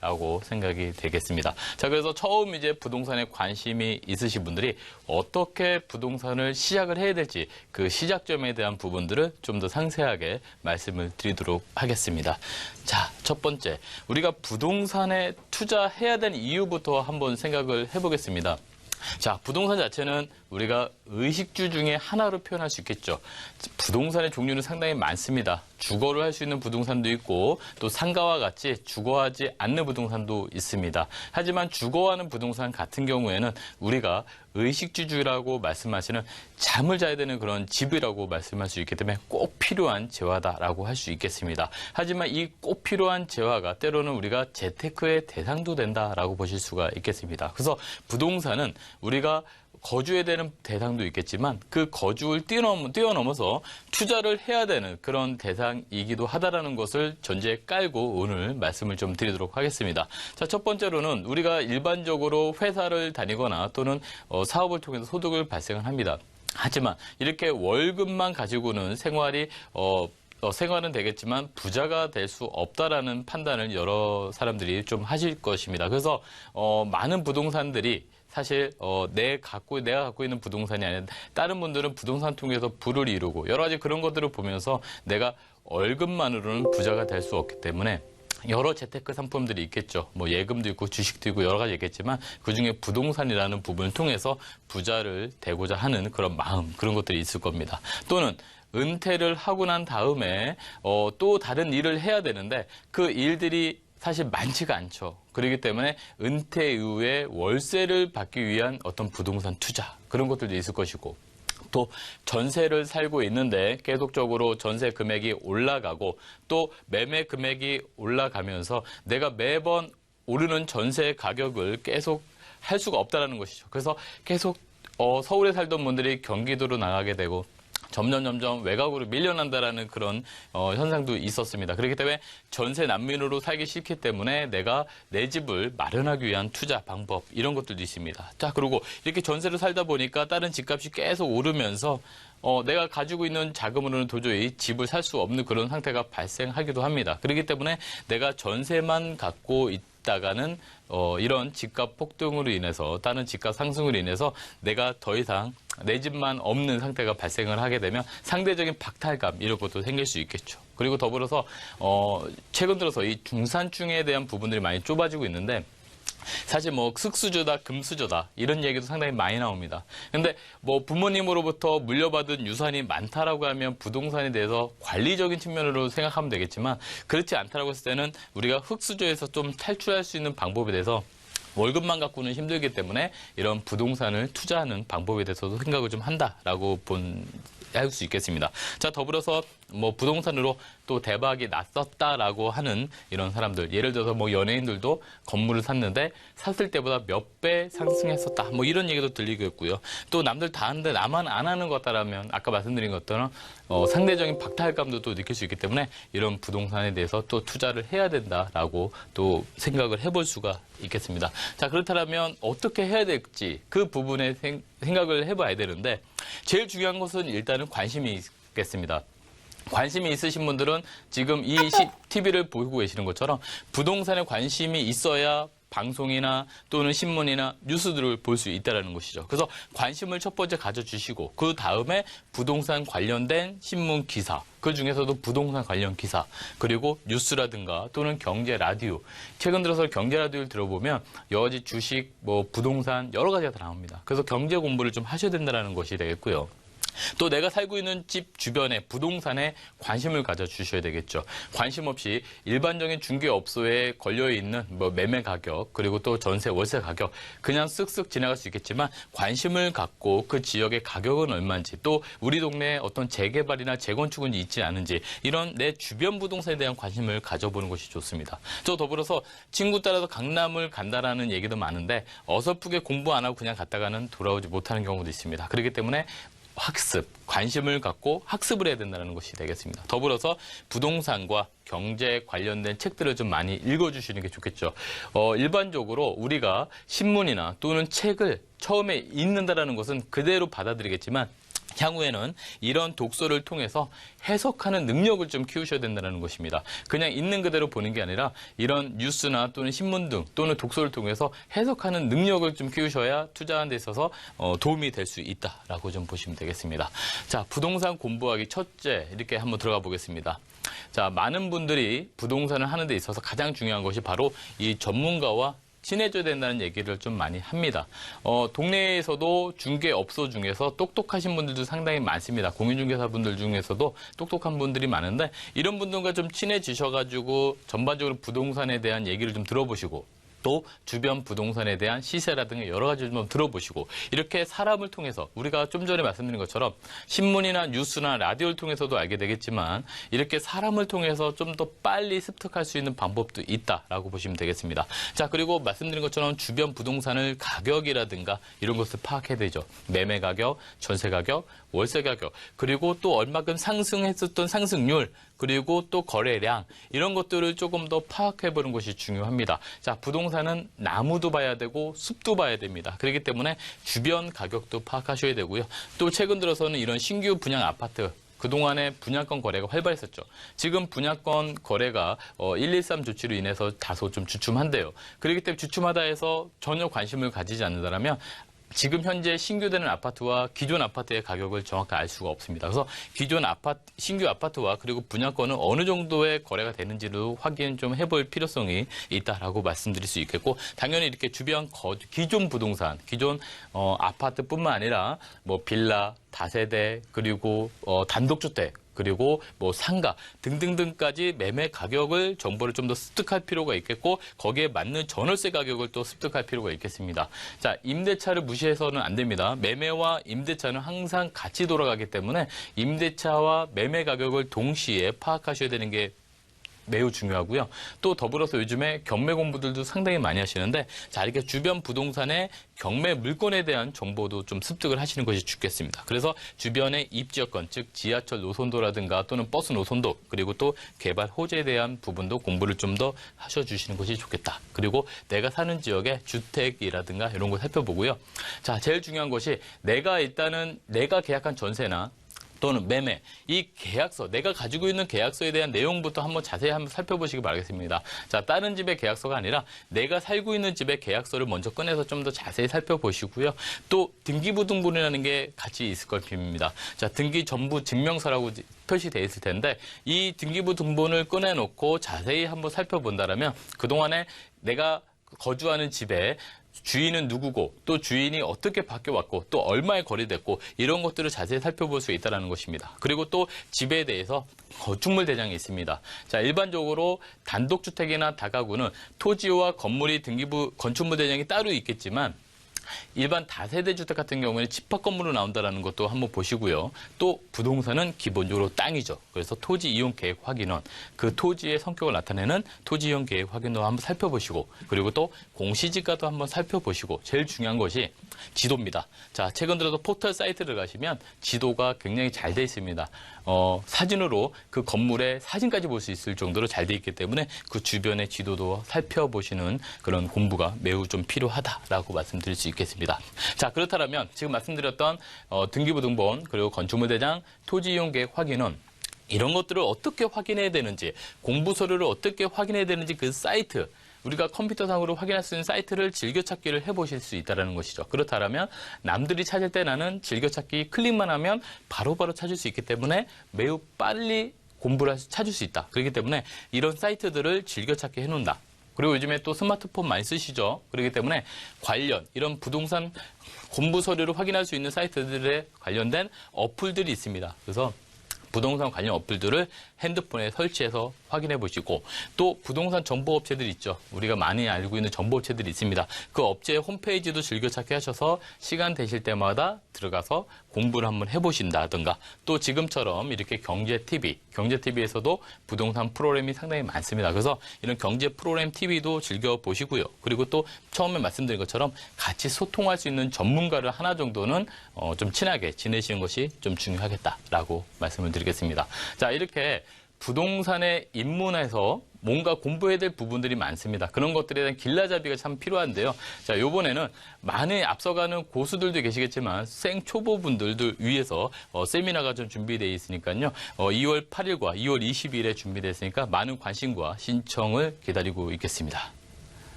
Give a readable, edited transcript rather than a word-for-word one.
된다라고 생각이 되겠습니다. 자, 그래서 처음 이제 부동산에 관심이 있으신 분들이 어떻게 부동산을 시작을 해야 될지 그 시작점에 대한 부분들을 좀 더 상세하게 말씀을 드리도록 하겠습니다. 자, 첫 번째, 우리가 부동산에 투자해야 되는 이유부터 한번 생각을 해보겠습니다. 자, 부동산 자체는 우리가 의식주 중에 하나로 표현할 수 있겠죠. 부동산의 종류는 상당히 많습니다. 주거를 할 수 있는 부동산도 있고 또 상가와 같이 주거하지 않는 부동산도 있습니다. 하지만 주거하는 부동산 같은 경우에는 우리가 의식주라고 말씀하시는 잠을 자야 되는 그런 집이라고 말씀할 수 있기 때문에 꼭 필요한 재화다라고 할 수 있겠습니다. 하지만 이 꼭 필요한 재화가 때로는 우리가 재테크의 대상도 된다라고 보실 수가 있겠습니다. 그래서 부동산은 우리가 거주해야 되는 대상도 있겠지만 그 거주를 뛰어넘어서 투자를 해야 되는 그런 대상이기도 하다라는 것을 전제에 깔고 오늘 말씀을 좀 드리도록 하겠습니다. 자, 첫 번째로는 우리가 일반적으로 회사를 다니거나 또는 사업을 통해서 소득을 발생을 합니다. 하지만 이렇게 월급만 가지고는 생활은 되겠지만 부자가 될 수 없다라는 판단을 여러 사람들이 좀 하실 것입니다. 그래서 많은 부동산들이 사실 내가 갖고 있는 부동산이 아니라 다른 분들은 부동산 통해서 부를 이루고 여러 가지 그런 것들을 보면서 내가 월급만으로는 부자가 될 수 없기 때문에 여러 재테크 상품들이 있겠죠. 뭐 예금도 있고 주식도 있고 여러 가지 있겠지만 그중에 부동산이라는 부분을 통해서 부자를 되고자 하는 그런 마음, 그런 것들이 있을 겁니다. 또는 은퇴를 하고 난 다음에 또 다른 일을 해야 되는데 그 일들이 사실 많지가 않죠. 그렇기 때문에 은퇴 이후에 월세를 받기 위한 어떤 부동산 투자, 그런 것들도 있을 것이고, 또 전세를 살고 있는데 계속적으로 전세 금액이 올라가고 또 매매 금액이 올라가면서 내가 매번 오르는 전세 가격을 계속 할 수가 없다는 것이죠. 그래서 계속 서울에 살던 분들이 경기도로 나가게 되고 점점 외곽으로 밀려난다라는 그런 현상도 있었습니다. 그렇기 때문에 전세 난민으로 살기 싫기 때문에 내가 내 집을 마련하기 위한 투자 방법, 이런 것들도 있습니다. 자, 그리고 이렇게 전세를 살다 보니까 다른 집값이 계속 오르면서 내가 가지고 있는 자금으로는 도저히 집을 살 수 없는 그런 상태가 발생하기도 합니다. 그렇기 때문에 내가 전세만 갖고 있다가는 이런 집값 폭등으로 인해서, 다른 집값 상승으로 인해서 내가 더 이상 내 집만 없는 상태가 발생을 하게 되면 상대적인 박탈감, 이런 것도 생길 수 있겠죠. 그리고 더불어서 최근 들어서 이 중산층에 대한 부분들이 많이 좁아지고 있는데, 사실 뭐 흙수저다, 금수저다, 이런 얘기도 상당히 많이 나옵니다. 근데 뭐 부모님으로부터 물려받은 유산이 많다라고 하면 부동산에 대해서 관리적인 측면으로 생각하면 되겠지만, 그렇지 않다라고 했을 때는 우리가 흙수저에서 좀 탈출할 수 있는 방법에 대해서 월급만 갖고는 힘들기 때문에 이런 부동산을 투자하는 방법에 대해서도 생각을 좀 한다라고 할 수 있겠습니다. 자, 더불어서 뭐 부동산으로 또 대박이 났었다라고 하는 이런 사람들, 예를 들어서 뭐 연예인들도 건물을 샀는데 샀을 때보다 몇 배 상승했었다, 뭐 이런 얘기도 들리겠고요. 또 남들 다 하는데 나만 안 하는 것 같다라면 아까 말씀드린 것처럼 상대적인 박탈감도 또 느낄 수 있기 때문에 이런 부동산에 대해서 또 투자를 해야 된다라고 또 생각을 해볼 수가 있겠습니다. 자, 그렇다면 어떻게 해야 될지 그 부분에 생각을 해봐야 되는데, 제일 중요한 것은 일단은 관심이 있겠습니다. 관심이 있으신 분들은 지금 이 TV를 보고 계시는 것처럼 부동산에 관심이 있어야 방송이나 또는 신문이나 뉴스들을 볼 수 있다는 것이죠. 그래서 관심을 첫 번째 가져주시고 그 다음에 부동산 관련된 신문 기사, 그 중에서도 부동산 관련 기사, 그리고 뉴스라든가 또는 경제 라디오, 최근 들어서 경제 라디오를 들어보면 여러 가지 주식, 뭐 부동산 여러 가지가 다 나옵니다. 그래서 경제 공부를 좀 하셔야 된다는 것이 되겠고요. 또 내가 살고 있는 집 주변에 부동산에 관심을 가져주셔야 되겠죠. 관심 없이 일반적인 중개업소에 걸려있는 뭐 매매 가격, 그리고 또 전세, 월세 가격 그냥 쓱쓱 지나갈 수 있겠지만, 관심을 갖고 그 지역의 가격은 얼마인지, 또 우리 동네에 어떤 재개발이나 재건축은 있지 않은지, 이런 내 주변 부동산에 대한 관심을 가져보는 것이 좋습니다. 또 더불어서 친구 따라서 강남을 간다라는 얘기도 많은데 어설프게 공부 안 하고 그냥 갔다가는 돌아오지 못하는 경우도 있습니다. 그렇기 때문에 학습, 관심을 갖고 학습을 해야 된다는 것이 되겠습니다. 더불어서 부동산과 경제 관련된 책들을 좀 많이 읽어주시는 게 좋겠죠. 일반적으로 우리가 신문이나 또는 책을 처음에 읽는다라는 것은 그대로 받아들이겠지만, 향후에는 이런 독서를 통해서 해석하는 능력을 좀 키우셔야 된다는 것입니다. 그냥 있는 그대로 보는 게 아니라 이런 뉴스나 또는 신문 등 또는 독서를 통해서 해석하는 능력을 좀 키우셔야 투자하는 데 있어서 도움이 될 수 있다라고 좀 보시면 되겠습니다. 자, 부동산 공부하기 첫째 이렇게 한번 들어가 보겠습니다. 자, 많은 분들이 부동산을 하는 데 있어서 가장 중요한 것이 바로 이 전문가와 친해져야 된다는 얘기를 좀 많이 합니다. 동네에서도 중개업소 중에서 똑똑하신 분들도 상당히 많습니다. 공인중개사분들 중에서도 똑똑한 분들이 많은데 이런 분들과 좀 친해지셔가지고 전반적으로 부동산에 대한 얘기를 좀 들어보시고 또 주변 부동산에 대한 시세라든가 여러 가지를 좀 들어보시고 이렇게 사람을 통해서 우리가 좀 전에 말씀드린 것처럼 신문이나 뉴스나 라디오를 통해서도 알게 되겠지만 이렇게 사람을 통해서 좀 더 빨리 습득할 수 있는 방법도 있다라고 보시면 되겠습니다. 자, 그리고 말씀드린 것처럼 주변 부동산을 가격이라든가 이런 것을 파악해야 되죠. 매매 가격, 전세 가격, 월세 가격, 그리고 또 얼마큼 상승했었던 상승률, 그리고 또 거래량 이런 것들을 조금 더 파악해보는 것이 중요합니다. 자, 부동산은 나무도 봐야 되고 숲도 봐야 됩니다. 그렇기 때문에 주변 가격도 파악하셔야 되고요. 또 최근 들어서는 이런 신규 분양 아파트 그동안에 분양권 거래가 활발했었죠. 지금 분양권 거래가 113 조치로 인해서 다소 좀 주춤한데요. 그렇기 때문에 주춤하다 해서 전혀 관심을 가지지 않는다면 지금 현재 신규되는 아파트와 기존 아파트의 가격을 정확히 알 수가 없습니다. 그래서 기존 아파트, 신규 아파트와 그리고 분양권은 어느 정도의 거래가 되는지를 확인 좀 해볼 필요성이 있다라고 말씀드릴 수 있겠고, 당연히 이렇게 주변 기존 부동산, 기존 아파트뿐만 아니라 뭐 빌라, 다세대, 그리고 단독주택, 그리고 뭐 상가 등등등까지 매매 가격을 정보를 좀 더 습득할 필요가 있겠고 거기에 맞는 전월세 가격을 또 습득할 필요가 있겠습니다. 자, 임대차를 무시해서는 안 됩니다. 매매와 임대차는 항상 같이 돌아가기 때문에 임대차와 매매 가격을 동시에 파악하셔야 되는 게 매우 중요하고요. 또 더불어서 요즘에 경매 공부들도 상당히 많이 하시는데 자, 이렇게 주변 부동산의 경매 물건에 대한 정보도 좀 습득을 하시는 것이 좋겠습니다. 그래서 주변의 입지 여건, 즉 지하철 노선도라든가 또는 버스 노선도, 그리고 또 개발 호재에 대한 부분도 공부를 좀 더 하셔주시는 것이 좋겠다. 그리고 내가 사는 지역의 주택이라든가 이런 거 살펴보고요. 자, 제일 중요한 것이 내가 계약한 전세나 또는 매매, 이 계약서, 내가 가지고 있는 계약서에 대한 내용부터 한번 자세히 한번 살펴보시기 바라겠습니다. 자, 다른 집의 계약서가 아니라 내가 살고 있는 집의 계약서를 먼저 꺼내서 좀 더 자세히 살펴보시고요. 또 등기부등본이라는 게 같이 있을 걸 빕니다. 자, 등기전부 증명서라고 표시되어 있을 텐데 이 등기부등본을 꺼내놓고 자세히 한번 살펴본다면 그동안에 내가 거주하는 집에 주인은 누구고 또 주인이 어떻게 바뀌어왔고 또 얼마에 거래됐고 이런 것들을 자세히 살펴볼 수 있다는 것입니다. 그리고 또 집에 대해서 건축물 대장이 있습니다. 자, 일반적으로 단독주택이나 다가구는 토지와 건물이 등기부 건축물 대장이 따로 있겠지만 일반 다세대 주택 같은 경우에는 집합 건물로 나온다는 것도 한번 보시고요. 또 부동산은 기본적으로 땅이죠. 그래서 토지 이용 계획 확인원, 그 토지의 성격을 나타내는 토지 이용 계획 확인도 한번 살펴보시고, 그리고 또 공시지가도 한번 살펴보시고, 제일 중요한 것이 지도입니다. 자, 최근 들어서 포털 사이트를 가시면 지도가 굉장히 잘 돼 있습니다. 사진으로 그 건물의 사진까지 볼 수 있을 정도로 잘 돼 있기 때문에 그 주변의 지도도 살펴보시는 그런 공부가 매우 좀 필요하다라고 말씀드릴 수 있겠습니다. 자, 그렇다면 지금 말씀드렸던 등기부등본, 그리고 건축물 대장, 토지 이용 계획 확인은 이런 것들을 어떻게 확인해야 되는지, 공부서류를 어떻게 확인해야 되는지 그 사이트, 우리가 컴퓨터상으로 확인할 수 있는 사이트를 즐겨찾기를 해보실 수 있다는 것이죠. 그렇다면 남들이 찾을 때 나는 즐겨찾기 클릭만 하면 바로바로 찾을 수 있기 때문에 매우 빨리 공부를 찾을 수 있다. 그렇기 때문에 이런 사이트들을 즐겨찾기 해놓는다. 그리고 요즘에 또 스마트폰 많이 쓰시죠. 그렇기 때문에 이런 부동산 공부 서류를 확인할 수 있는 사이트들에 관련된 어플들이 있습니다. 그래서 부동산 관련 어플들을 핸드폰에 설치해서 확인해 보시고, 또 부동산 정보업체들이 있죠. 우리가 많이 알고 있는 정보업체들이 있습니다. 그 업체의 홈페이지도 즐겨찾기 하셔서 시간 되실 때마다 들어가서 공부를 한번 해보신다든가, 또 지금처럼 이렇게 경제TV에서도 부동산 프로그램이 상당히 많습니다. 그래서 이런 경제 프로그램 TV도 즐겨보시고요. 그리고 또 처음에 말씀드린 것처럼 같이 소통할 수 있는 전문가를 하나 정도는 좀 친하게 지내시는 것이 좀 중요하겠다라고 말씀을 드리겠습니다. 자, 이렇게 부동산에 입문해서 뭔가 공부해야 될 부분들이 많습니다. 그런 것들에 대한 길라잡이가 참 필요한데요. 자, 요번에는 많이 앞서가는 고수들도 계시겠지만 생초보분들도 위해서 세미나가 좀 준비되어 있으니까요. 2월 8일과 2월 20일에 준비되어 있으니까 많은 관심과 신청을 기다리고 있겠습니다.